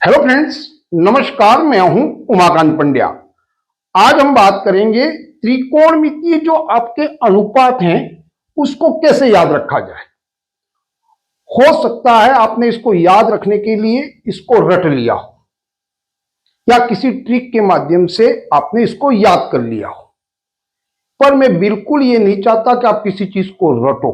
Hello friends, नमस्कार। मैं हूं उमाकांत पंड्या। आज हम बात करेंगे त्रिकोणमितीय जो आपके अनुपात हैं उसको कैसे याद रखा जाए। हो सकता है आपने इसको याद रखने के लिए इसको रट लिया हो या किसी ट्रिक के माध्यम से आपने इसको याद कर लिया हो, पर मैं बिल्कुल ये नहीं चाहता कि आप किसी चीज को रटो।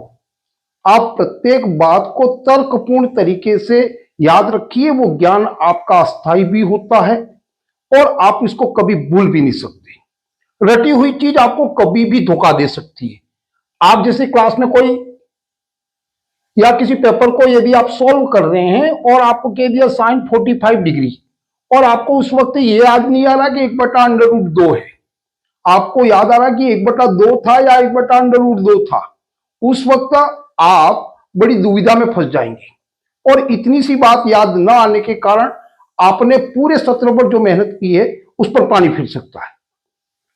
आप प्रत्येक बात को तर्कपूर्ण तरीके से याद रखिए। वो ज्ञान आपका अस्थायी भी होता है और आप इसको कभी भूल भी नहीं सकते। रटी हुई चीज आपको कभी भी धोखा दे सकती है। आप जैसे क्लास में कोई या किसी पेपर को यदि आप सॉल्व कर रहे हैं और आपको कह दिया साइन 45 डिग्री और आपको उस वक्त ये याद नहीं आ रहा कि 1/√2 है, आपको याद आ रहा कि 1/2 था या 1/√2 था, उस वक्त आप बड़ी दुविधा में फंस जाएंगे और इतनी सी बात याद न आने के कारण आपने पूरे सत्र पर जो मेहनत की है उस पर पानी फिर सकता है।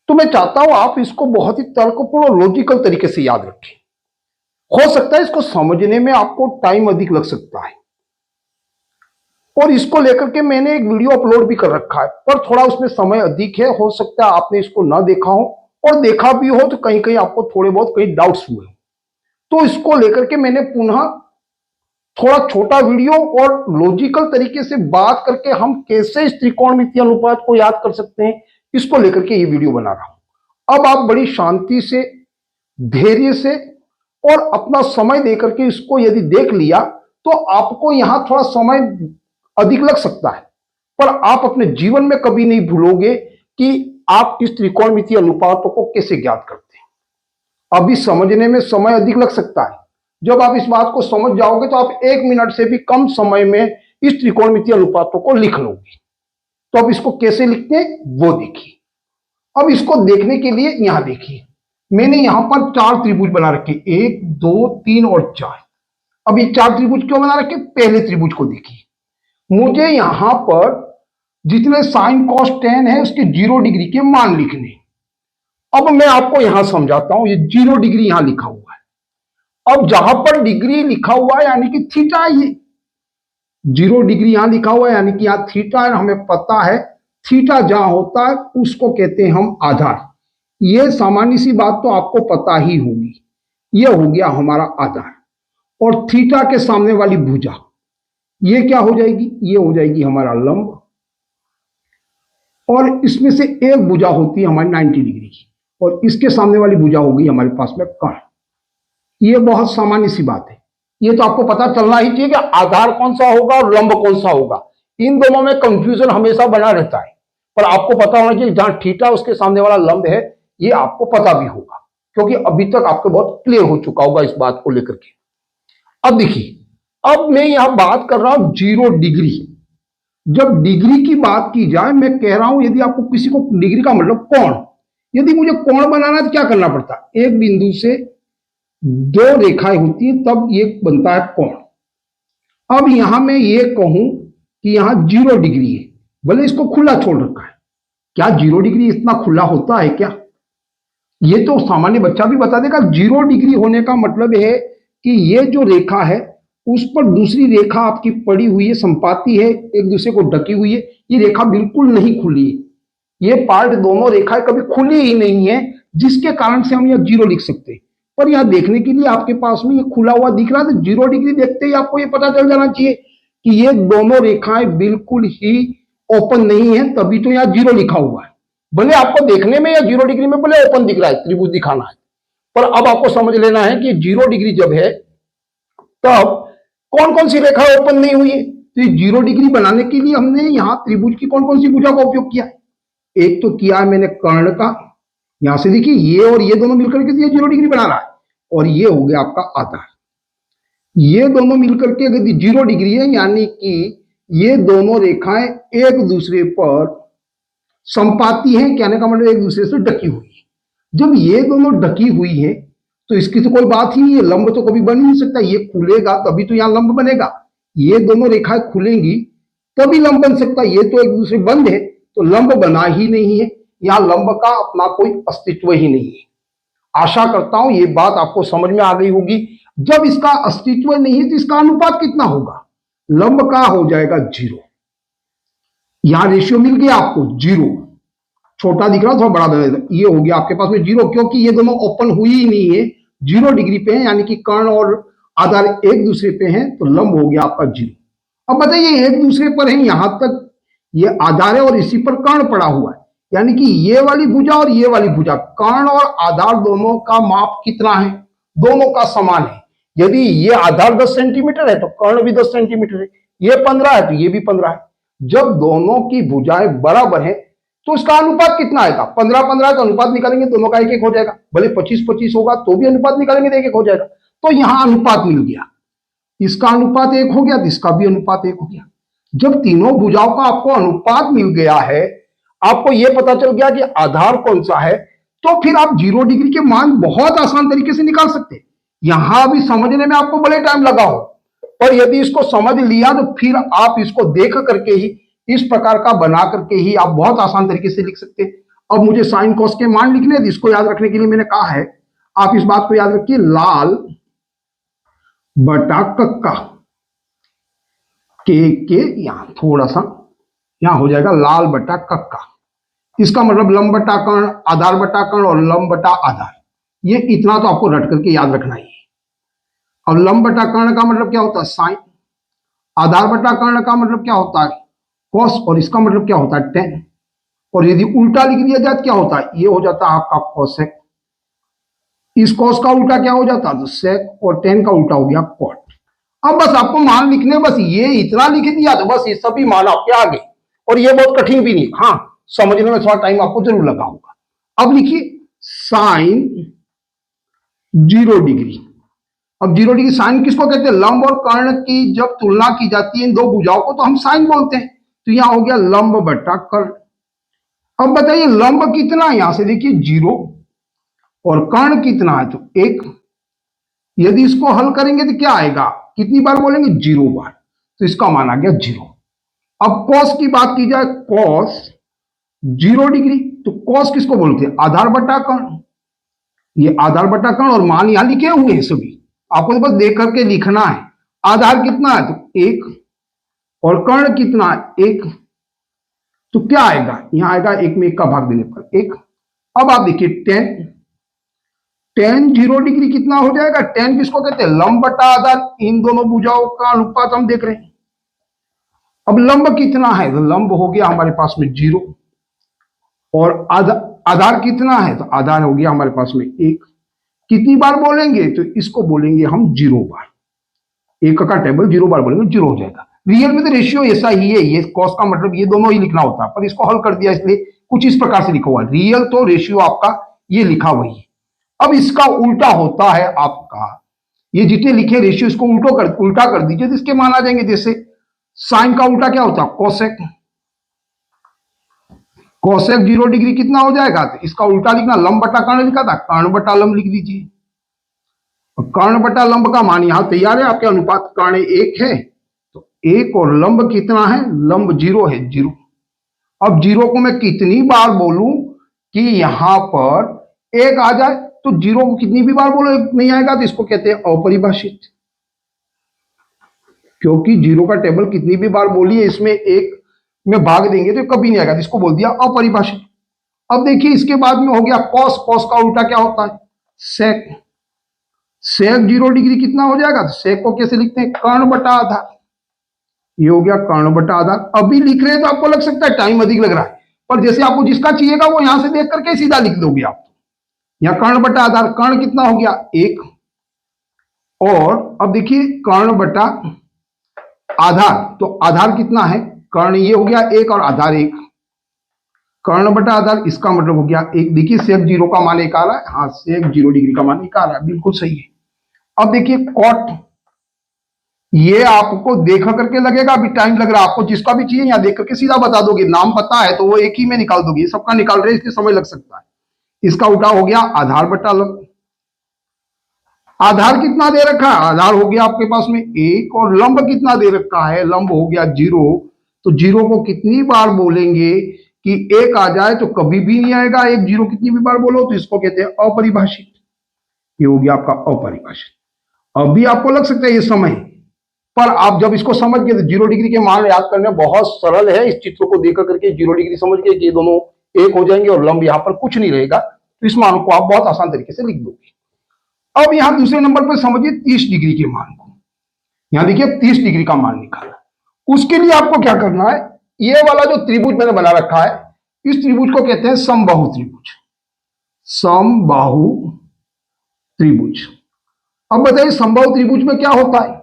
तो मैं चाहता हूं आप इसको बहुत ही तर्कपूर्ण और लॉजिकल तरीके से याद रखें। हो सकता है इसको समझने में आपको टाइम अधिक लग सकता है और इसको लेकर के मैंने एक वीडियो अपलोड भी कर रखा है, पर थोड़ा उसमें समय अधिक है। हो सकता है आपने इसको ना देखा हो और देखा भी हो तो कहीं कहीं आपको थोड़े बहुत कहीं डाउट्स हुए। तो इसको लेकर के मैंने पुनः थोड़ा छोटा वीडियो और लॉजिकल तरीके से बात करके हम कैसे इस त्रिकोणमितीय अनुपात को याद कर सकते हैं, इसको लेकर के ये वीडियो बना रहा हूं। अब आप बड़ी शांति से, धैर्य से और अपना समय देकर के इसको यदि देख लिया तो आपको यहां थोड़ा समय अधिक लग सकता है, पर आप अपने जीवन में कभी नहीं भूलोगे कि आप इस त्रिकोणमितीय अनुपातों को कैसे ज्ञात करते हैं। अभी समझने में समय अधिक लग सकता है, जब आप इस बात को समझ जाओगे तो आप 1 मिनट से भी कम समय में इस त्रिकोणमितीय अनुपातों को लिख लोगे। तो अब इसको कैसे लिखते हैं वो देखिए। अब इसको देखने के लिए यहां देखिए, मैंने यहां पर 4 त्रिभुज बना रखे, 1 2 3 और 4। अब ये 4 त्रिभुज क्यों बना रखे? पहले त्रिभुज को देखिए, मुझे यहां पर जितने साइन कॉस टेन है उसके 0 डिग्री के मान लिखने। अब मैं आपको यहां समझाता हूं, ये 0 डिग्री यहां लिखा हुआ है। अब जहां पर डिग्री लिखा हुआ है यानी कि थीटा, ये 0 डिग्री यहां लिखा हुआ है यानी कि यहां थीटा है। हमें पता है थीटा जहां होता है उसको कहते हैं हम आधार। ये सामान्य सी बात तो आपको पता ही होगी। ये हो गया हमारा आधार और थीटा के सामने वाली भुजा ये क्या हो जाएगी? ये हो जाएगी हमारा लंब और इसमें से एक भुजा होती है हमारी 90 डिग्री की और इसके सामने वाली भुजा होगी हमारे पास में कर्ण। ये बहुत सामान्य सी बात है। ये तो आपको पता चलना ही चाहिए कि आधार कौन सा होगा और लंब कौन सा होगा। इन दोनों में कंफ्यूजन हमेशा बना रहता है, पर आपको पता होना चाहिए जहां थीटा उसके सामने वाला लंब है, ये आपको पता भी होगा क्योंकि अभी तक आपको बहुत क्लियर हो चुका होगा इस बात को लेकर के। अब देखिए, अब मैं यहां बात कर रहा हूं 0 डिग्री। जब डिग्री की बात की जाए, मैं कह रहा हूं यदि आपको किसी को डिग्री का मतलब कोण, यदि मुझे कोण बनाना है तो क्या करना पड़ता है? एक बिंदु से 2 रेखाएं होती है तब ये बनता है कोण। अब यहां मैं ये कहूं कि यहां 0 डिग्री है, भले इसको खुला छोड़ रखा है। क्या 0 डिग्री इतना खुला होता है क्या? ये तो सामान्य बच्चा भी बता देगा। 0 डिग्री होने का मतलब है कि ये जो रेखा है उस पर दूसरी रेखा आपकी पड़ी हुई है, संपाती है, एक दूसरे को ढकी हुई है। ये रेखा बिल्कुल नहीं खुली है। ये पार्ट दोनों रेखाएं कभी खुली ही नहीं है, जिसके कारण से हम यह 0 लिख सकते हैं। पर यहां देखने के लिए आपके पास में ये खुला हुआ दिख रहा है तो 0 डिग्री देखते ही आपको ये पता चल जाना चाहिए कि ये दोनों रेखाएं बिल्कुल ही ओपन नहीं है, तभी तो यहां 0 लिखा हुआ है। भले आपको देखने में या 0 डिग्री में भले ओपन दिख रहा है, त्रिभुज दिखाना है, पर अब आपको समझ लेना है कि 0 डिग्री जब है तब कौन कौन सी रेखा ओपन नहीं हुई है। तो ये 0 डिग्री बनाने के लिए हमने यहां त्रिभुज की कौन कौन सी भुजा का उपयोग किया? एक तो किया है मैंने कर्ण का, यहां से देखिए ये और ये दोनों मिलकर के ये 0 डिग्री बना रहा है और ये हो गया आपका आधार। ये दोनों मिलकर के यदि 0 डिग्री है यानी कि ये दोनों रेखाएं एक दूसरे पर संपाती हैं, कहने का मतलब एक दूसरे से ढकी हुई है। जब ये दोनों ढकी हुई है तो इसकी तो कोई बात ही नहीं है, लंब तो कभी बन ही नहीं सकता। ये खुलेगा तभी तो यहां लंब बनेगा। ये दोनों रेखाएं खुलेंगी तभी लंब बन सकता है। ये तो एक दूसरे बंद है तो लंब बना ही नहीं है। यहां लंब का अपना कोई अस्तित्व ही नहीं है। आशा करता हूं ये बात आपको समझ में आ गई होगी। जब इसका अस्तित्व नहीं है तो इसका अनुपात कितना होगा? लंब का हो जाएगा 0। यहां रेशियो मिल गया आपको जीरो, छोटा दिख रहा थोड़ा बड़ा बना, ये हो गया आपके पास में जीरो, क्योंकि ये दोनों ओपन हुई ही नहीं है, 0 डिग्री पे है, यानी कि कर्ण और आधार एक दूसरे पे हैं, तो लंब हो गया आपका जीरो। अब बताइए एक दूसरे पर है, यहां तक ये आधार है और इसी पर कर्ण पड़ा हुआ है, यानी कि ये वाली भुजा और ये वाली भुजा, कर्ण और आधार दोनों का माप कितना है, दोनों का समान है। यदि ये आधार 10 सेंटीमीटर है तो कर्ण भी 10 सेंटीमीटर है, ये 15 है तो ये भी 15 है। जब दोनों की भुजाएं बराबर है तो उसका अनुपात कितना आएगा, 15 15 तो अनुपात निकालेंगे दोनों का एक एक हो जाएगा, भले 25 25 होगा तो भी अनुपात निकालेंगे तो एक एक हो जाएगा। तो यहां अनुपात मिल गया, इसका अनुपात एक हो गया तो इसका भी अनुपात एक हो गया। जब तीनों भुजाओं का आपको अनुपात मिल गया है, आपको यह पता चल गया कि आधार कौन सा है, तो फिर आप 0 डिग्री के मान बहुत आसान तरीके से निकाल सकते हैं। यहां भी समझने में आपको भले टाइम लगा हो, पर यदि इसको समझ लिया तो फिर आप इसको देख करके ही, इस प्रकार का बना करके ही आप बहुत आसान तरीके से लिख सकते हैं। अब मुझे साइन कॉस के मान लिखने हैं, इसको याद रखने के लिए मैंने कहा है आप इस बात को याद रखिए, लाल बटा कक्का, के यहां थोड़ा सा यहां हो जाएगा लाल बटा कक्का, इसका मतलब लंब बटा कर्ण, आधार बटा कर्ण और लंब बटा आधार, ये इतना तो आपको रट करके याद रखना ही है। अब लंब बटा कर्ण का मतलब क्या होता है, साइन, आधार बटा कर्ण का मतलब क्या होता है, कॉस, और इसका मतलब क्या होता है, टेन। और यदि उल्टा लिख दिया जाए क्या होता है, ये हो जाता है आपका कोसेक, इस कॉस का उल्टा क्या हो जाता है, तो सेक, और टेन का उल्टा हो गया कॉट। अब बस आपको मान लिखने, बस ये इतना लिख दिया तो बस ये सभी मान आपके आ गए, और ये बहुत कठिन भी नहीं, हाँ समझने में थोड़ा टाइम आपको जरूर लगा होगा। अब लिखिए साइन 0 डिग्री। अब 0 डिग्री साइन किसको कहते हैं, लंब और कर्ण की जब तुलना की जाती है इन दो भुजाओं को तो हम साइन बोलते हैं। तो यहां हो गया लंब बटा कर्ण। अब बताइए लंब कितना है, यहां से देखिए 0, और कर्ण कितना है तो 1। यदि इसको हल करेंगे तो क्या आएगा, कितनी बार बोलेंगे, 0 बार, तो इसका मान आ गया 0। अब कॉस की बात की जाए, कॉस 0 डिग्री, तो कॉस किसको बोलते हैं, आधार बटा कर्ण, ये आधार बटा कर्ण, और मान यहां लिखे हुए हैं सभी, आपको तो बस देख करके लिखना है। आधार कितना है तो 1, और कर्ण कितना है 1, तो क्या आएगा, यहां आएगा 1 में 1 का भाग देने पर 1। अब आप देखिए टेन 0 डिग्री कितना हो जाएगा, टेन किसको कहते हैं, लंब बटा आधार, इन दोनों भुजाओं का अनुपात हम देख रहे हैं। अब लंब कितना है, तो लंब हो गया हमारे पास में 0, और आधार कितना है, तो आधार हो गया हमारे पास में 1। कितनी बार बोलेंगे, तो इसको बोलेंगे हम 0 बार, 1 का टेबल 0 बार बोलेंगे 0 हो जाएगा। रियल में तो रेशियो ऐसा ही है, ये कॉस का मतलब ये दोनों ही लिखना होता है, पर इसको हल कर दिया इसलिए कुछ इस प्रकार से लिखा हुआ है। रियल तो रेशियो आपका ये लिखा वही है। अब इसका उल्टा होता है आपका, ये जितने लिखे रेशियो इसको उल्टा कर दीजिए तो इसके मान आ जाएंगे। जैसे साइन का उल्टा क्या होता है, कोसेक, कोसेक 0 डिग्री कितना हो जाएगा, तो इसका उल्टा लिखना, लंब बटा कर्ण लिखा था, कर्ण बटा लंब लिख दीजिए। कर्ण बटा लंब का मान यहां तैयार है आपके, अनुपात कर्ण 1 है तो 1, और लंब कितना है, लंब 0 है 0। अब 0 को मैं कितनी बार बोलूं कि यहां पर 1 आ जाए, तो 0 को कितनी भी बार बोलो नहीं आएगा, तो इसको कहते हैं अपरिभाषित, क्योंकि 0 का टेबल कितनी भी बार बोलिए इसमें 1 में भाग देंगे तो कभी नहीं आएगा, तो इसको बोल दिया अपरिभाषित। अब देखिए इसके बाद में हो गया कॉस, कॉस का उल्टा क्या होता है, सेक, सेक 0 डिग्री कितना हो जाएगा, तो सेक को कैसे लिखते हैं, कर्ण बटा आधार, ये हो गया कर्ण बटा आधार। अभी लिख रहे हैं तो आपको लग सकता है टाइम अधिक लग रहा है, पर जैसे आपको जिसका चाहिएगा वो यहां से देख करके सीधा लिख दोगे आप। यहां कर्ण बटा आधार, कर्ण कितना हो गया 1, और अब देखिए कर्ण बटा आधार, तो आधार कितना है, कर्ण ये हो गया 1 और आधार 1, कर्ण बटा आधार, इसका मतलब हो गया 1। देखिए सेक 0 का मान 1 आ रहा है, हाँ सेक 0 डिग्री का मान 1 आ रहा है, बिल्कुल सही है। अब देखिए कॉट, ये आपको देखा करके लगेगा अभी टाइम लग रहा है आपको, जिसका भी चाहिए यहां देख करके सीधा बता दोगे, नाम पता है तो वो एक ही में निकाल दोगे, सबका निकाल रहे इसलिए समय लग सकता है। इसका उल्टा हो गया आधार बटा लंब, आधार कितना दे रखा है, आधार हो गया आपके पास में 1, और लंब कितना दे रखा है, लंब हो गया 0। तो 0 को कितनी बार बोलेंगे कि 1 आ जाए, तो कभी भी नहीं आएगा, 1 0 कितनी भी बार बोलो तो इसको कहते हैं अपरिभाषित, ये हो गया आपका अपरिभाषित। अभी आपको लग सकता है ये समय, पर आप जब इसको समझ गए तो 0 डिग्री के मान याद करने बहुत सरल है। इस चित्र को देख करके 0 डिग्री समझ गए कि ये दोनों एक हो जाएंगे और लंब यहाँ पर कुछ नहीं रहेगा, तो इस मान को आप बहुत आसान तरीके से लिख दोगे। अब यहाँ दूसरे नंबर पर समझिए 30 डिग्री के मान को। यहाँ देखिए 30 डिग्री का मान निकाला। उसके लिए आपको क्या करना है, ये वाला जो त्रिभुज मैंने बना रखा है, इस त्रिभुज को कहते हैं समबाहु त्रिभुज। समबाहु त्रिभुज। अब बताइए समबाहु त्रिभुज में क्या होता है।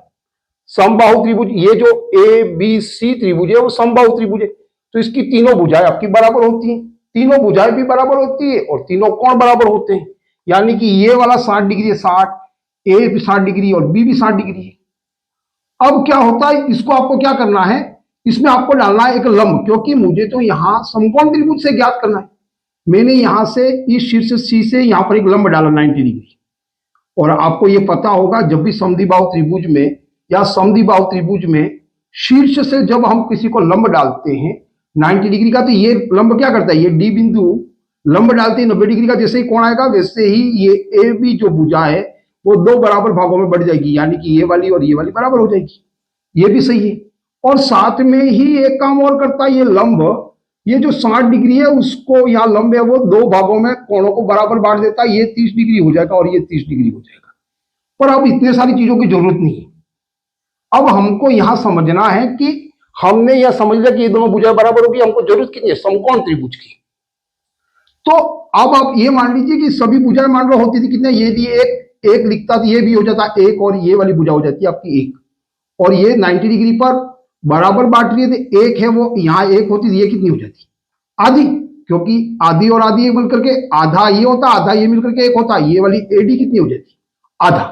समबाहु त्रिभुज, ये जो ए बी सी त्रिभुज है वो समबाहु त्रिभुज है, तो इसकी तीनों भुजाएं आपकी बराबर होती हैं। तीनों भुजाएं भी बराबर होती है और तीनों कोण बराबर होते हैं। यानी कि ये वाला 60 डिग्री है, 60, ए भी 60 डिग्री और बी भी 60 डिग्री है। अब क्या होता है, इसको आपको क्या करना है, इसमें आपको डालना है एक लंब, क्योंकि मुझे तो यहां समकोण त्रिभुज से ज्ञात करना है। मैंने यहां से इस शीर्ष सी से यहां पर एक लंब डाला 90 डिग्री। और आपको यह पता होगा जब भी समद्विबाहु त्रिभुज में या समद्विबाहु त्रिभुज में शीर्ष से जब हम किसी को लंब डालते हैं 90 डिग्री का, तो ये लंब क्या करता है, ये डी बिंदु लंब डालते हैं 90 डिग्री का, जैसे ही कोण आएगा वैसे ही ये ए बी जो भुजा है वो दो बराबर भागों में बढ़ जाएगी, यानी कि ये वाली और ये वाली बराबर हो जाएगी। ये भी सही है। और साथ में ही एक काम और करता है ये लंब, ये जो 60 डिग्री है उसको यहाँ लंब है वो दो भागों में कोणों को बराबर बांट देता है, ये 30 डिग्री हो जाएगा और ये 30 डिग्री हो जाएगा। पर अब इतने सारी चीजों की जरूरत नहीं है। अब हमको यहां समझना है कि हमने यह समझ लिया कि ये दोनों भुजाएं बराबर होगी, हमको जरूरत कितनी है, समकोण त्रिभुज की। तो अब आप ये मान लीजिए कि सभी भुजाएं मान लो होती थी कितने, ये भी एक लिखता था, ये भी हो जाता एक, और ये वाली भुजा हो जाती है आपकी एक, और ये 90 डिग्री पर बराबर बांट रही थी, एक है वो यहां एक होती थी, ये कितनी हो जाती, आधी, क्योंकि आधी और आधी मिलकर के आधा ये होता, आधा ये मिलकर के एक होता, ये वाली एडी कितनी हो जाती, आधा।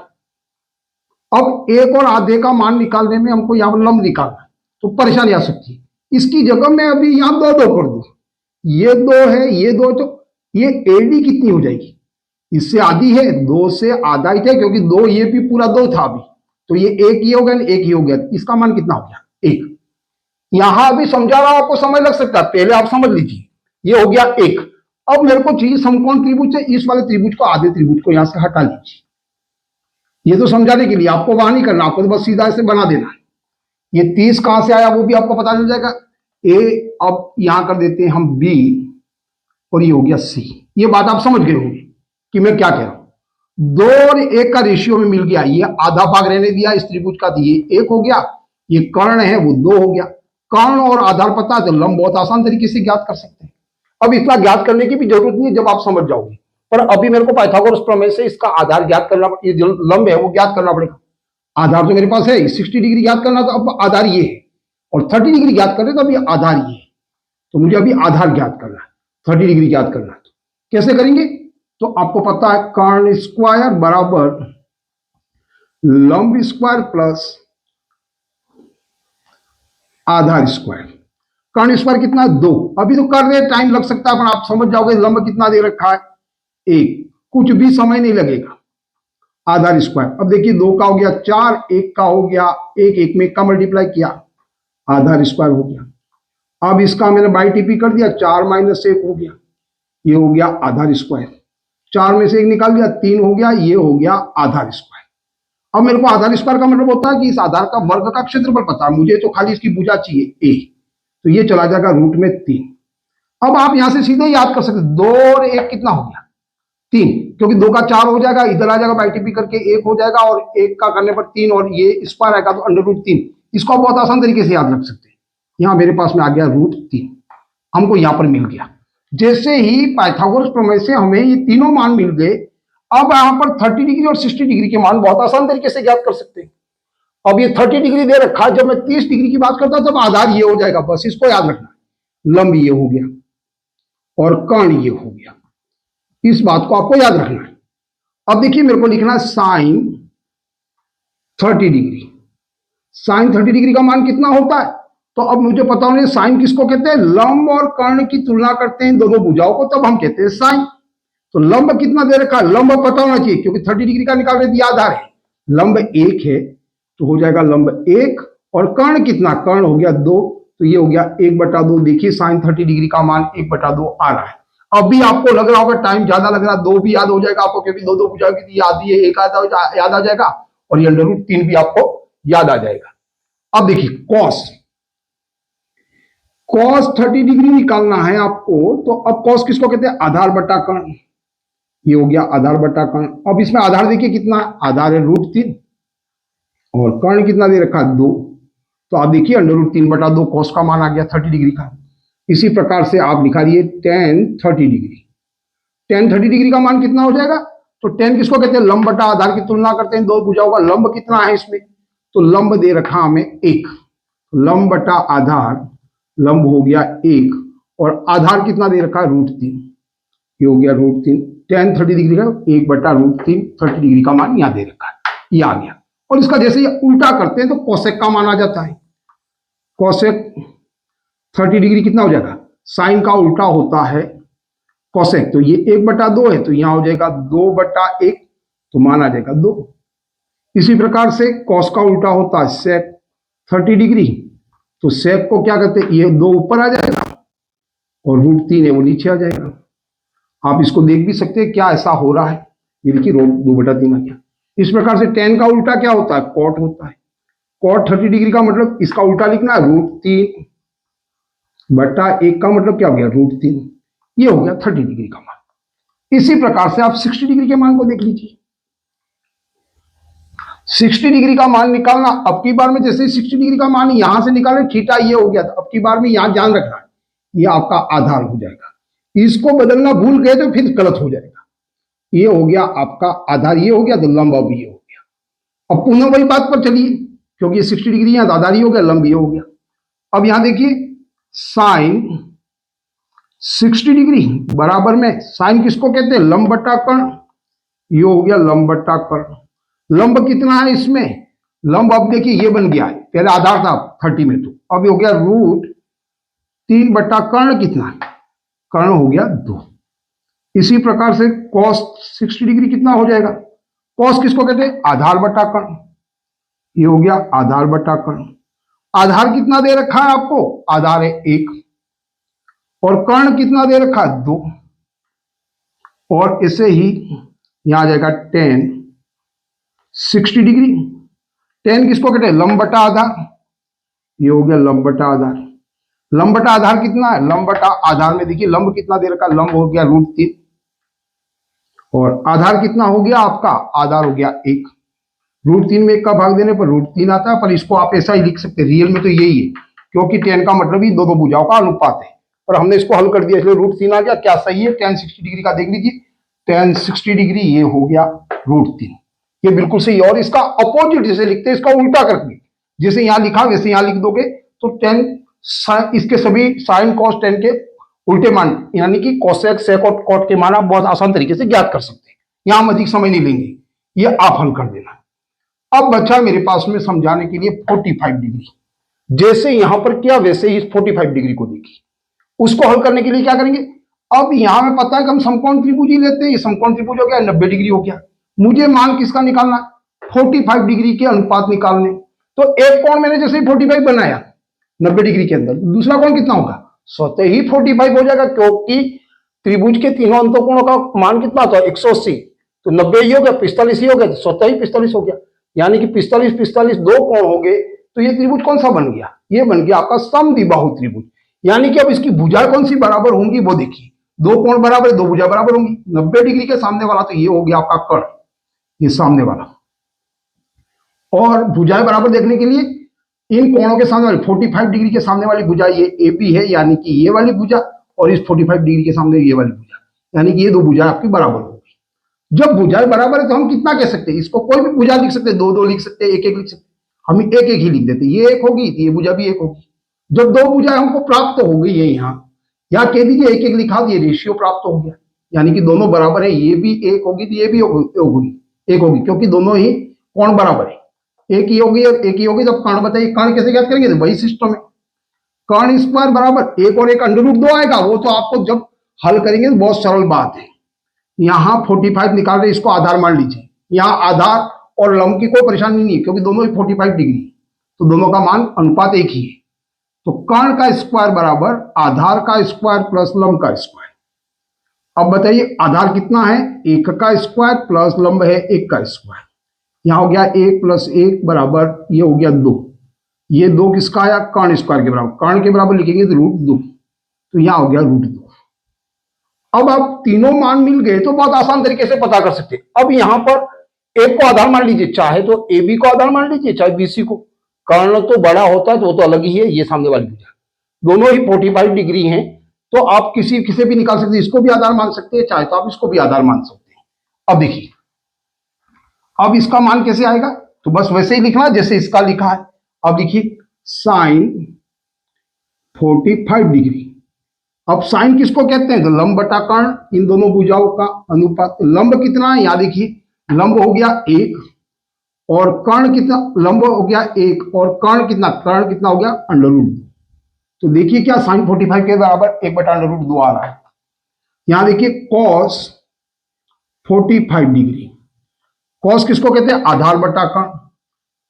अब एक और आधे का मान निकालने में हमको यहां पर लंब निकालना है, तो परेशानी आ सकती है। इसकी जगह मैं अभी यहां दो दो कर दूं, ये दो है ये दो, तो ये एडी कितनी हो जाएगी, इससे आधी है, दो से आधा ही था, क्योंकि दो ये भी पूरा दो था अभी, तो ये एक ही हो गया, एक ही हो गया, इसका मान कितना हो गया, एक। यहां अभी समझा रहा हूं, आपको समझ लग सकता है, पहले आप समझ लीजिए, ये हो गया एक। अब मेरे को चाहिए समकोण त्रिभुज से इस वाले त्रिभुज को, आधे त्रिभुज को यहां से हटा लीजिए। ये तो समझाने के लिए, आपको वहां नहीं करना, आपको तो बस सीधा ऐसे बना देना है। ये 30 कहां से आया वो भी आपको पता चल जाएगा। ए अब यहां कर देते हैं हम बी, और ये हो गया सी। ये बात आप समझ गए होंगे कि मैं क्या कह रहा हूं। 2 और 1 का रेशियो में मिल गया, ये आधा भाग रहने दिया इस त्रिभुज का, तो ये 1 हो गया, ये कर्ण है वो 2 हो गया। कर्ण और आधार पता है तो लंब बहुत आसान तरीके से ज्ञात कर सकते हैं। अब इतना ज्ञात करने की भी जरूरत नहीं है जब आप समझ जाओगे, पर अभी मेरे को पाइथागोरस प्रमेय से इसका आधार ज्ञात करना, ये जो लंब है वो ज्ञात करना पड़ेगा। आधार तो मेरे पास है 60 डिग्री ज्ञात करना, तो अब आधार ये है, और 30 डिग्री ज्ञात करने तो अभी आधार ये है, तो मुझे अभी आधार ज्ञात करना है, 30 डिग्री ज्ञात करना है। तो कैसे करेंगे, तो आपको पता है कर्ण स्क्वायर बराबर लंब स्क्वायर प्लस आधार स्क्वायर। कर्ण स्क्वायर कितना, 2। अभी तो कर रहे टाइम लग सकता है, पर आप समझ जाओगे लंब कितना दे रखा है, 1, कुछ भी समय नहीं लगेगा। आधार स्क्वायर, अब देखिए 2 का हो गया 4, 1 का हो गया 1, 1 में 1 का मल्टीप्लाई किया, आधार स्क्वायर हो गया। अब इसका मैंने बाई टीपी कर दिया, 4 - 1 हो गया, ये हो गया आधार स्क्वायर। 4 में से 1 निकाल दिया, 3 हो गया, ये हो गया आधार स्क्वायर। अब मेरे को आधार स्क्वायर का मतलब होता है कि इस आधार का वर्ग का क्षेत्रफल पता है मुझे, तो खाली इसकी भुजा चाहिए ए, तो ये चला जाएगा रूट में 3। अब आप यहां से सीधे याद कर सकते, 2 और 1 कितना हो गया, 3, क्योंकि 2 का 4 हो जाएगा, इधर आ जाएगा बाई टीपी करके 1 हो जाएगा, और 1 का करने पर 3, और ये स्क्वायर आएगा तो अंडर रूट 3। इसको बहुत आसान तरीके से याद रख सकते हैं। यहां मेरे पास में आ गया रूट 3, हमको यहां पर मिल गया। जैसे ही पाइथागोरस प्रमेय से हमें ये तीनों मान मिल गए, अब यहां पर 30 डिग्री और 60 डिग्री के मान बहुत आसान तरीके से ज्ञात कर सकते हैं। अब ये 30 डिग्री दे रखा है, जब मैं 30 डिग्री की बात करता हूं तब आधार ये हो जाएगा, बस इसको याद रखना, लंब ये हो गया और कर्ण ये हो गया, इस बात को आपको याद रखना है। अब देखिए मेरे को लिखना है साइन 30 डिग्री। साइन 30 डिग्री का मान कितना होता है, तो अब मुझे पता होना साइन किसको कहते हैं, लंब और कर्ण की तुलना करते हैं दोनों भुजाओं को, तब हम कहते हैं साइन। तो लंब कितना दे रखा है, लंब पता होना चाहिए, क्योंकि 30 डिग्री का निकाल दिया आधार है, लंब 1 है तो हो जाएगा लंब 1, और कर्ण कितना, कर्ण हो गया 2, तो ये हो गया 1/2। देखिए साइन 30 डिग्री का मान 1/2 आ रहा है। अभी आपको लग रहा होगा टाइम ज्यादा लग रहा है, 2 भी याद हो जाएगा आपको, क्योंकि दो भुजाओं की याद है, 1 याद आ जाएगा, और ये अंडर रूट 3 भी आपको याद आ जाएगा। अब देखिए कॉस, कॉस 30 डिग्री निकालना है आपको, तो अब कॉस किसको कहते हैं? आधार बटा कर्ण। ये हो गया आधार बटा कर्ण। अब इसमें आधार देखिए कितना, आधार है √3 और कर्ण कितना दे रखा है 2। तो आप देखिए √3/2 कॉस का मान आ गया 30 डिग्री का। इसी प्रकार से आप निकालिए tan 30 डिग्री। tan 30 डिग्री का मान कितना हो जाएगा? तो tan किसको कहते हैं? लंब बटा आधार की तुलना करते हैं दो भुजाओं का, लंब कितना है इसमें? तो लंब दे रखा हमें 1, लंब बटा आधार, लंब हो गया 1 और आधार कितना दे रखा है? √3। ये हो गया √3। tan 30 डिग्री का 1/√3 30 डिग्री का मान यहां दे रखा है, ये आ गया। और इसका जैसे ये उल्टा करते हैं तो कोसेक का मान आ जाता है। कोसेक 30 डिग्री कितना हो जाएगा? साइन का उल्टा होता है कोसेक, तो ये 1/2 है, तो यहां हो जाएगा 2/1, तो मान आ जाएगा 2। इसी प्रकार से कॉस का उल्टा होता है सेक 30 डिग्री, तो सेक को क्या करते हैं? ये 2 ऊपर आ जाएगा और √3 है वो नीचे आ जाएगा। आप इसको देख भी सकते हैं क्या ऐसा हो रहा है। ये देखिए 2/3 आ गया। इस प्रकार से tan का उल्टा क्या होता है? कॉट होता है। कॉट 30 डिग्री का मतलब इसका उल्टा लिखना है √3/1 का मतलब क्या हो गया? √3। ये हो गया 30 डिग्री का मान। इसी प्रकार से आप 60 डिग्री के मान को देख लीजिए। 60 डिग्री का मान निकालना, अब की बार में जैसे 60 डिग्री का मान यहां से निकाले, थीटा ये हो गया था, अब की बार में यहां ध्यान रखना है ये आपका आधार हो जाएगा। इसको बदलना भूल गए तो फिर गलत हो जाएगा। ये हो गया आपका आधार, ये हो गया तो लंब अब ये हो गया। अब पुनः वही बात पर चलिए, क्योंकि ये 60 डिग्री यहां आधार ये हो गया, लंब ये हो गया। अब यहां देखिए साइन 60 डिग्री बराबर में साइन किसको कहते हैं? लंब बटा कर्ण। ये हो गया लंब बटा कर्ण। लंब कितना है इसमें? लंब अब देखिए ये बन गया है, पहले आधार था 30 में, तो अब हो गया √3 कर्ण कितना है? कर्ण हो गया 2। इसी प्रकार से cos 60 डिग्री कितना हो जाएगा? cos किसको कहते हैं? आधार बटा कर्ण। ये हो गया आधार बटा कर्ण। आधार कितना दे रखा है आपको? आधार है 1 और कर्ण कितना दे रखा है? 2। और इसे ही यहां आ जाएगा tan 60 डिग्री। tan किसको कहते हैं? लंब बटा आधार। ये हो गया लंब बटा आधार। लंब बटा आधार कितना है? लंब बटा आधार में देखिए लंब कितना दे रखा है? लंब हो गया √3 और आधार कितना हो गया आपका? आधार हो गया 1। √3 में 1 का भाग देने पर √3 आता है, पर इसको आप ऐसा ही लिख सकते हैं, रियल में तो यही है, क्योंकि tan का मतलब ही दो भुजाओं का अनुपात है, पर हमने इसको हल कर दिया इसलिए √3 आ गया। क्या सही है? tan 60 डिग्री का देख लीजिए, tan 60 डिग्री ये हो गया √3, ये बिल्कुल सही। और इसका अपोजिट जैसे लिखते हैं, इसका उल्टा करके जैसे यहां लिखा वैसे यहां लिख दोगे तो tan इसके सभी साइन कॉस tan के उल्टे मान, यानी कि कोसेक सेक और कॉट के मान आप बहुत आसान तरीके से ज्ञात कर सकते हैं। यहां हम अधिक समय नहीं लेंगे, ये आप हल कर देना। अब बचा मेरे पास में समझाने के लिए 45 डिग्री। जैसे यहां पर किया वैसे ही 45 डिग्री को देखिए। उसको हल करने के लिए क्या करेंगे? अब यहां में पता है कि हम समकोण त्रिभुज ही लेते हैं, ये समकोण त्रिभुज हो गया, 90 डिग्री हो गया। मुझे मान किसका निकालना? 45 डिग्री के अनुपात निकालने। तो एक कोण मैंने जैसे ही 45 बनाया 90 डिग्री के अंदर, दूसरा कोण कितना होगा? स्वतः ही 45 हो जाएगा, क्योंकि त्रिभुज के तीनों अंतःकोणों का मान कितना था? 180, तो 90 ही हो गया, 45 ही हो गया, तो स्वतः ही 45 हो गया। यानी कि 45 45 दो कोण हो गए, तो ये त्रिभुज कौन सा बन गया? ये बन गया आपका समद्विबाहु त्रिभुज। यानी कि अब इसकी भुजाएं कौन सी बराबर होंगी वो देखिए, दो कोण बराबर है, दो भुजा बराबर होंगी। 90 डिग्री के सामने वाला तो ये हो गया आपका कर्ण, ये सामने वाला। और भुजाएं बराबर देखने के लिए इन कोणों के सामने वाली 45 डिग्री के सामने वाली भुजा ये AB है, यानी कि ये वाली भुजा, और इस 45 डिग्री के सामने ये वाली भुजा, यानी कि ये दो भुजाएं आपकी बराबर होगी। जब भुजाएं बराबर है तो हम कितना कह सकते हैं? इसको कोई भी भुजा लिख सकते हैं, दो दो लिख सकते हैं, एक एक लिख सकते हैं, हम एक एक ही लिख देते हैं। ये एक होगी तो ये भुजा भी एक होगी। जब दो भुजाएं हमको प्राप्त हो गई है, यहाँ कह दीजिए एक एक लिखा, ये रेशियो प्राप्त हो गया, यानी कि दोनों बराबर है। ये भी एक होगी तो ये भी होगी, एक होगी, क्योंकि दोनों ही कोण बराबर है। एक ही होगी और एक ही होगी। जब कर्ण बताइए, कर्ण कैसे ज्ञात करेंगे? तो वही सिस्टम है, कर्ण स्क्वायर बराबर 1 और 1 √2 आएगा। वो तो आपको जब हल करेंगे तो बहुत सरल बात है। यहां 45 निकाल रहे, इसको आधार मान लीजिए। यहां आधार और लंब की कोई परेशानी नहीं है, क्योंकि दोनों ही 45 डिग्री, तो दोनों का मान अनुपात एक ही है। तो कर्ण का स्क्वायर बराबर आधार का स्क्वायर प्लस लंब का स्क्वायर। अब बताइए आधार कितना है? 1 का स्क्वायर प्लस लंब है 1 का स्क्वायर। यहां हो गया 1 + 1 बराबर, ये हो गया 2, ये 2 किसका आया, कर्ण स्क्वायर के बराबर, कर्ण के बराबर लिखेंगे तो √2, तो यहां हो गया √2। अब आप तीनों मान मिल गए तो बहुत आसान तरीके से पता कर सकते हैं। अब यहां पर एक को आधार मान लीजिए, चाहे तो ए बी को आधार मान लीजिए, चाहे बीसी को। कर्ण तो बड़ा होता है तो वो तो अलग ही है, ये सामने वाली भुजा दोनों ही 45 डिग्री हैं, तो आप किसे भी निकाल सकते हैं, इसको भी आधार मान सकते हैं, चाहे तो आप इसको भी आधार मान सकते हैं। अब देखिए, अब इसका मान कैसे आएगा, तो बस वैसे ही लिखना जैसे इसका लिखा है। अब देखिए साइन 45 डिग्री। अब साइन किसको कहते हैं, तो लंब बटा कर्ण, इन दोनों भुजाओं का अनुपात। लंब कितना है, यहां देखिए लंब हो गया 1 और कर्ण कितना, लंब हो गया 1 और कर्ण कितना हो गया √2। तो देखिए क्या साइन 45 के बराबर 1/√2 आ रहा है। यहां देखिए कॉस 45 डिग्री, कॉस किसको कहते हैं, आधार बटा कर्ण,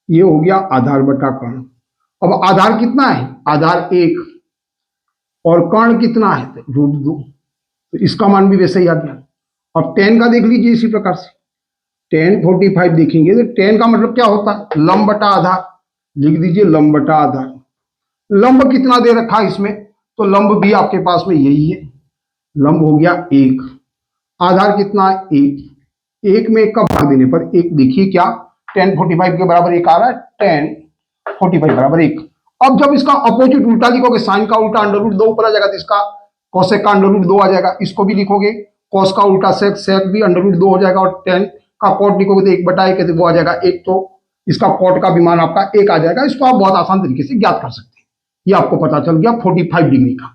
ये हो गया आधार बटा कर्ण। अब आधार कितना है, आधार 1 और कर्ण कितना है, √2, तो इसका मान भी वैसे ही आ गया। अब tan का देख लीजिए इसी प्रकार से, tan 45 देखेंगे तो tan का मतलब क्या होता है, लंब बटा आधार, लिख दीजिए लंब बटा आधार। लंब कितना दे रखा है इसमें, तो लंब भी आपके पास में यही है, लंब हो गया 1, आधार कितना है 1, 1 में 1 का भाग देने पर 1, देखिए क्या tan 45 के बराबर 1 आ रहा है, tan 45 बराबर 1। अब जब इसका अपोजिट उल्टा लिखोगे, साइन का उल्टा √2 ऊपर आ जाएगा, तो इसका कोसेक का √2 आ जाएगा, इसको भी लिखोगे कॉस का उल्टा सेक, सेक भी √2 हो जाएगा, और tan का कॉट लिखोगे तो 1/1 है, वो आ जाएगा 1, तो इसका कॉट का भी मान आपका 1 आ जाएगा। इसको आप बहुत आसान तरीके से ज्ञात कर सकते हैं। ये आपको पता चल गया 45 डिग्री का।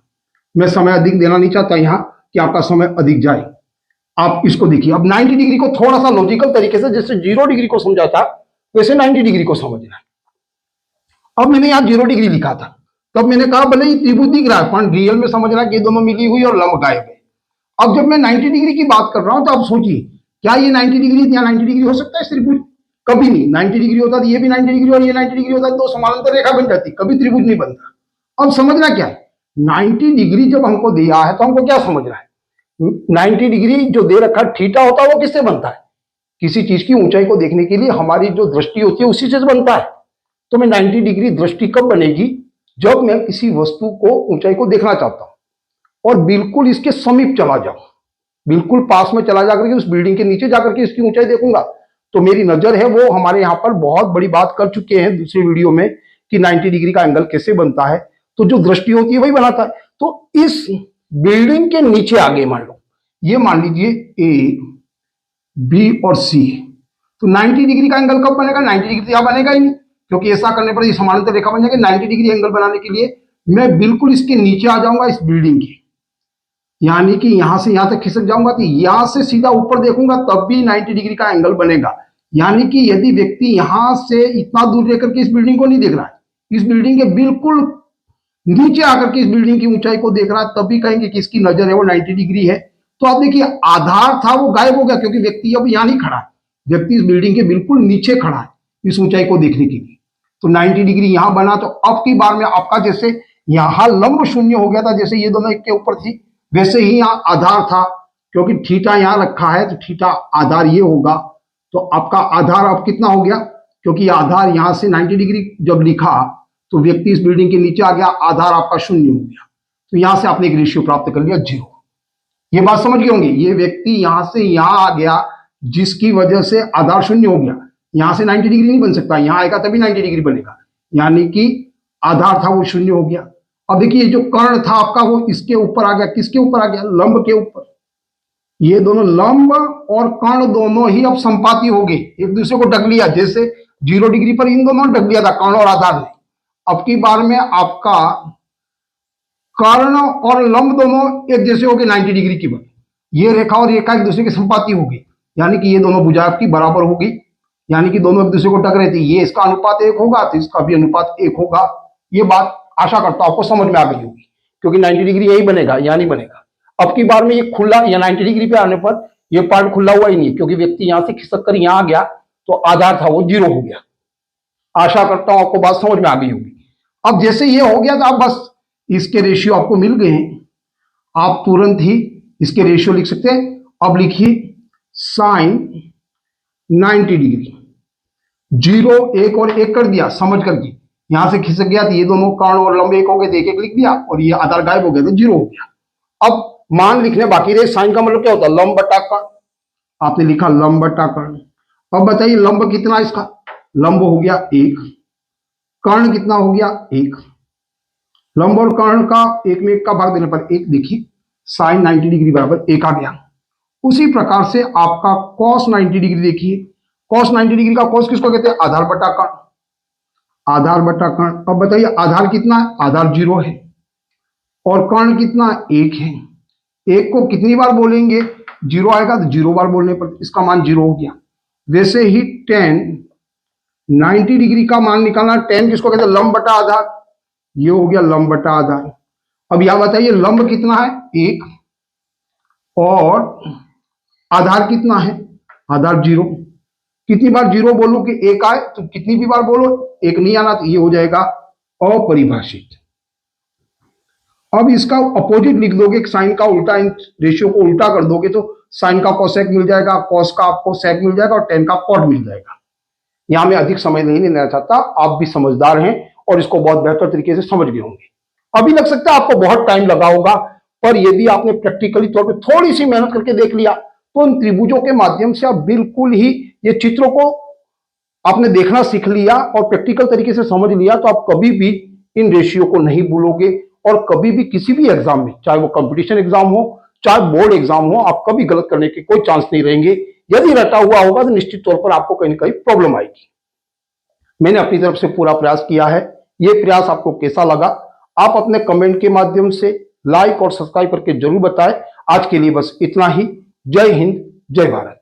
मैं समय अधिक देना नहीं चाहता यहाँ कि आपका समय अधिक जाए। आप इसको देखिए, अब 90 डिग्री को थोड़ा सा लॉजिकल तरीके से, जैसे 0 डिग्री को समझा था वैसे 90 डिग्री को समझना है। अब मैंने यहाँ 0 डिग्री लिखा था, तब मैंने कहा भले ही त्रिभुज दिख रहा है पर रियल में समझना कि ये दोनों मिली हुई और लंब गायब है। अब जब मैं 90 डिग्री की बात कर रहा हूं तो आप सोचिए, क्या ये 90 डिग्री या 90 डिग्री हो सकता है त्रिभुज, कभी नहीं। 90 डिग्री होता तो ये भी 90 डिग्री और ये 90 डिग्री होता तो समानांतर रेखा बन जाती, कभी त्रिभुज नहीं बनता। अब समझना क्या है, 90 डिग्री जब हमको दिया है तो हमको क्या समझना है, 90 डिग्री जो दे रखा थीटा होता है वो किससे बनता है, किसी चीज की ऊंचाई को देखने के लिए हमारी जो दृष्टि होती है उसी से बनता है। तो मैं 90 डिग्री दृष्टि कब बनेगी, जब मैं किसी वस्तु को ऊंचाई को देखना चाहता हूं और बिल्कुल इसके समीप चला जाऊं, बिल्कुल पास में चला जाकर के उस बिल्डिंग के नीचे जाकर के इसकी ऊंचाई देखूंगा, तो मेरी नजर है वो हमारे यहां पर बहुत बड़ी बात कर चुके हैं दूसरे वीडियो में कि 90 डिग्री का एंगल कैसे बनता है। तो जो दृष्टि होती है वही बनाता है। तो इस बिल्डिंग के नीचे आगे मान लो, ये मान लीजिए ए बी और सी, तो 90 डिग्री का एंगल कब बनेगा, 90 डिग्री यहां बनेगा ही नहीं, क्योंकि ऐसा करने पर ये समानांतर रेखा बन जाएगी। 90 डिग्री एंगल बनाने के लिए मैं बिल्कुल इसके नीचे आ जाऊंगा इस बिल्डिंग के, यानी कि यहां से यहां तक खिसक जाऊंगा, तो यहां से सीधा ऊपर देखूंगा तब भी 90 डिग्री का एंगल बनेगा। यानी कि यदि व्यक्ति यहां से इतना दूर रहकर के इस बिल्डिंग को नहीं देख रहा है, इस बिल्डिंग के बिल्कुल नीचे आकर के इस बिल्डिंग की ऊंचाई को देख रहा है, तब भी कहेंगे कि इसकी नजर है वो 90 डिग्री है। तो आप देखिए आधार था वो गायब हो गया, क्योंकि व्यक्ति अब यहां नहीं खड़ा है, व्यक्ति इस बिल्डिंग के बिल्कुल नीचे खड़ा है इस ऊंचाई को देखने के लिए। तो 90 डिग्री यहां बना, तो अब की बार में आपका जैसे यहां लंब शून्य हो गया था, जैसे ये दोनों एक के ऊपर थी, वैसे ही यहां आधार था, क्योंकि थीटा यहां रखा है तो थीटा आधार ये होगा। तो आपका आधार अब कितना हो गया, क्योंकि आधार यहां से 90 डिग्री जब लिखा तो व्यक्ति इस बिल्डिंग के नीचे आ गया, आधार आपका 0 हो गया। तो यहां से आपने एक रेशियो प्राप्त कर लिया 0। ये बात समझ गए होंगे, ये व्यक्ति यहां से यहां आ गया जिसकी वजह से आधार 0 हो गया। यहां से 90 डिग्री नहीं बन सकता, यहां आएगा तभी 90 डिग्री बनेगा, यानी कि आधार था वो 0 हो गया। अब देखिए जो कर्ण था आपका वो इसके ऊपर आ गया, किसके ऊपर आ गया, लंब के ऊपर। ये दोनों लंब और कर्ण दोनों ही अब संपाती हो गए, एक दूसरे को ढक लिया, जैसे 0 डिग्री पर इन दोनों ढक लिया था कर्ण और आधार ने। अब की बार में आपका कर्ण और लंब दोनों एक जैसे हो गए 90 डिग्री की बार, ये रेखा और रेखा एक दूसरे की संपाती होगी, यानी कि ये दोनों भुजा आपकी बराबर होगी, यानी कि दोनों एक दूसरे को टक रहे थे। ये इसका अनुपात 1 होगा तो इसका भी अनुपात 1 होगा। ये बात आशा करता हूं आपको समझ में आ गई होगी, क्योंकि 90 डिग्री यही बनेगा, यहां नहीं बनेगा। अब की बार में ये खुला या 90 डिग्री पे आने पर ये पार्ट खुला हुआ ही नहीं, क्योंकि व्यक्ति यहां से खिसक कर यहां आ गया तो आधार था वो 0 हो गया। आशा करता हूं आपको बात समझ में आ गई होगी। अब जैसे ये हो गया तो आप बस इसके रेशियो आपको मिल गए हैं, आप तुरंत ही इसके रेशियो लिख सकते हैं। अब लिखिए साइन 90 डिग्री, 0 1 और 1 कर दिया समझ करके, यहां से खिसक गया तो ये दोनों कर्ण और लंब एक हो गए, एक एक लिख दिया, और ये आधार गायब हो गया तो 0 हो गया। अब मान लिखने बाकी रहे, साइन का मतलब क्या होता है, लंब बटा कर्ण। आपने लिखा लंब बटा कर्ण। अब बताइए लंब कितना इसका, लंब हो गया 1, कर्ण कितना हो गया 1। लंब और कर्ण का 1 में 1 का भाग देने पर 1, देखिए साइन 90 डिग्री बराबर 1 आ गया। उसी प्रकार से आपका cos 90 डिग्री देखिए, cos 90 डिग्री का cos किसको कहते हैं, आधार बटा कर्ण, आधार बटा कर्ण। अब बताइए आधार कितना है, आधार 0 है, और कर्ण कितना 1 है। 1 को कितनी बार बोलेंगे, 0 आएगा तो 0 बार बोलने पर इसका मान 0 हो गया। वैसे ही tan 90 डिग्री का मान निकालना, tan किसको कहते हैं, लंब बटा आधार, ये हो गया लंब बटा आधार। अब यह बताइए लंब कितना है 1, और आधार कितना है, आधार 0। कितनी बार 0 बोलूं कि 1 आए, तो कितनी भी बार बोलो 1 नहीं आना, तो ये हो जाएगा अपरिभाषित। अब इसका अपोजिट लिख दोगे, साइन का उल्टा, इन रेशियो को उल्टा कर दोगे तो साइन का कोसेक मिल जाएगा, कॉस का आपको सेक मिल जाएगा, और tan का कॉट मिल जाएगा। यहां मैं अधिक समय नहीं लेना चाहता, आप भी समझदार हैं और इसको बहुत बेहतर तरीके से समझ गए होंगे। अभी लग सकता है आपको बहुत टाइम लगा होगा, पर यदि आपने प्रैक्टिकली तौर पे थोड़ी सी मेहनत करके देख लिया तो इन त्रिभुजों के माध्यम से आप बिल्कुल ही ये चित्रों को आपने देखना सीख लिया और प्रैक्टिकल तरीके से समझ लिया, तो आप कभी भी इन रेशियो को नहीं भूलोगे, और कभी भी किसी भी एग्जाम में, चाहे वो कंपटीशन एग्जाम हो चाहे बोर्ड एग्जाम हो, आप कभी गलत करने के कोई चांस नहीं रहेंगे। यदि रटा हुआ होगा तो निश्चित तौर पर आपको कहीं ना कहीं प्रॉब्लम आएगी। मैंने अपनी तरफ से पूरा प्रयास किया है, ये प्रयास आपको कैसा लगा आप अपने कमेंट के माध्यम से लाइक और सब्सक्राइब करके जरूर बताएं। आज के लिए बस इतना ही। जय हिंद, जय भारत।